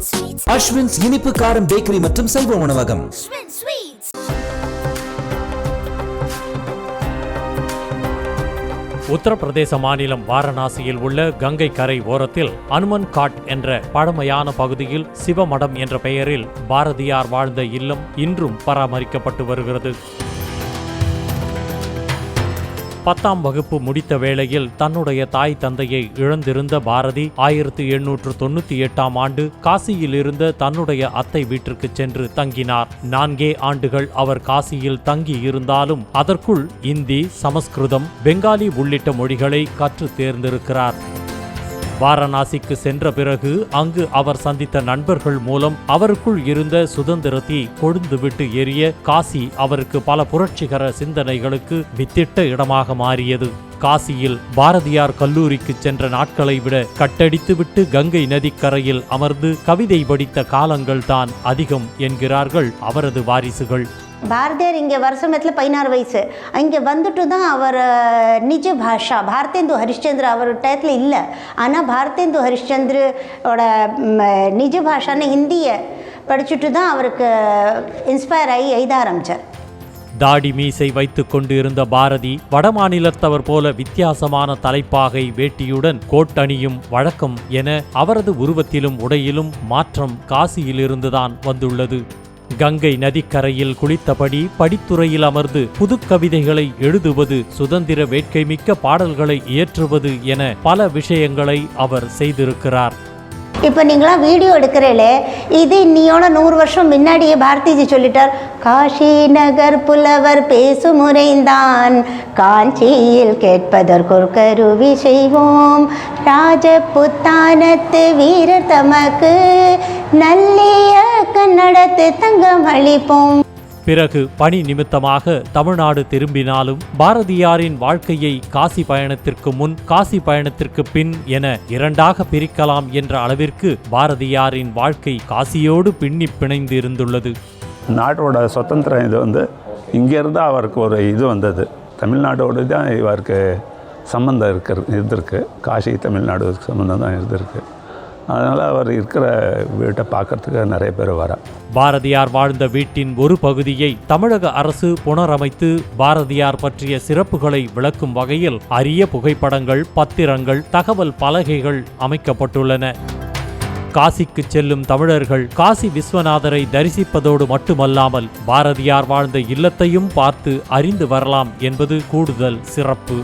அஸ்வின்ஸ் இனிப்பு காரம் பேக்கரி மற்றும் செல்வ உணவகம். உத்தரப்பிரதேச மாநிலம் வாரணாசியில் உள்ள கங்கை கரை ஓரத்தில் அனுமன் காட் என்ற பழமையான பகுதியில் சிவமடம் என்ற பெயரில் பாரதியார் வாழ்ந்த இல்லம் இன்றும் பராமரிக்கப்பட்டு வருகிறது. 10ஆம் வகுப்பு முடித்த வேளையில் தன்னுடைய தாய் தந்தையை இழந்திருந்த பாரதி 1898ஆம் ஆண்டு காசியில் இருந்த தன்னுடைய அத்தை வீட்டிற்கு சென்று தங்கினார். 4 ஆண்டுகள் அவர் காசியில் தங்கி இருந்தாலும் அதற்குள் இந்தி, சமஸ்கிருதம், பெங்காலி உள்ளிட்ட மொழிகளை கற்று தேர்ந்திருக்கிறார். வாரணாசிக்கு சென்ற பிறகு அங்கு அவர் சந்தித்த நண்பர்கள் மூலம் அவருக்குள் இருந்த சுதந்திரத்தை கொழுந்துவிட்டு எரிய காசி அவருக்கு பல புரட்சிகர சிந்தனைகளுக்கு வித்திட்ட இடமாக மாறியது. காசியில் பாரதியார் கல்லூரிக்கு சென்ற நாட்களை விட கட்டடித்துவிட்டு கங்கை நதிக்கரையில் அமர்ந்து கவிதை படித்த காலங்கள்தான் அதிகம் என்கிறார்கள் அவரது வாரிசுகள். பாரதியார் இங்கே வருஷமத்தில் 16 வயசு இங்கே வந்துட்டு தான் அவர் நிஜ பாஷா பாரதேந்து ஹரிஷ்சந்திர அவர் டயத்தில் இல்லை. ஆனால் பாரதேந்து ஹரிஷ்சந்திரோட நிஜ பாஷான்னு ஹிந்தியை படிச்சுட்டு தான் அவருக்கு இன்ஸ்பயர் ஆகி எழுத ஆரம்பித்தார். தாடி மீசை வைத்துக் கொண்டு இருந்த பாரதி வடமாநிலத்தவர் போல வித்தியாசமான தலைப்பாகை வேட்டியுடன் கோட்டணியும் வழக்கம் என அவரது உருவத்திலும் உடையிலும் மாற்றம் காசியிலிருந்துதான் வந்துள்ளது. கங்கை நதிக்கரையில் குளித்தபடி படித்துறையில் அமர்ந்து புதுக்கவிதைகளை எழுதுவது, சுதந்திர வேட்கைமிக்க பாடல்களை இயற்றுவது என பல விஷயங்களை அவர் செய்திருக்கிறார். இப்போ நீங்களாம் வீடியோ எடுக்கிறீங்களே, இது இன்னையோட 100 வருஷம் முன்னாடியே பாரதிஜி சொல்லிட்டார். காஷி நகர் புலவர் பேசும் முறைந்தான் காஞ்சியில் கேட்பதற்கொரு கருவி செய்வோம் ராஜபுத்தானத்து வீரர் தமக்கு நல்லிய கன்னடத்து தங்கம் அளிப்போம். பிறகு பணி நிமித்தமாக தமிழ்நாடு திரும்பினாலும் பாரதியாரின் வாழ்க்கையை காசி பயணத்திற்கு முன், காசி பயணத்திற்கு பின் என இரண்டாக பிரிக்கலாம் என்ற அளவிற்கு பாரதியாரின் வாழ்க்கை காசியோடு பின்னி பிணைந்து இருந்துள்ளது. நாட்டோட சுதந்திரம் இது இங்கேருந்து அவருக்கு ஒரு இது வந்தது. தமிழ்நாடோடு தான் இவருக்கு சம்மந்தம் இருந்திருக்கு. காசி தமிழ்நாடு சம்மந்தம் தான் இருந்திருக்கு. அதனால் அவர் இருக்கிற வீட்டை பார்க்கறதுக்கு நிறைய பேர் வர. பாரதியார் வாழ்ந்த வீட்டின் ஒரு பகுதியை தமிழக அரசு புனரமைத்து பாரதியார் பற்றிய சிறப்புகளை விளக்கும் வகையில் அரிய புகைப்படங்கள், பத்திரங்கள், தகவல் பலகைகள் அமைக்கப்பட்டுள்ளன. காசிக்கு செல்லும் தமிழர்கள் காசி விஸ்வநாதரை தரிசிப்பதோடு மட்டுமல்லாமல் பாரதியார் வாழ்ந்த இல்லத்தையும் பார்த்து அறிந்து வரலாம் என்பது கூடுதல் சிறப்பு.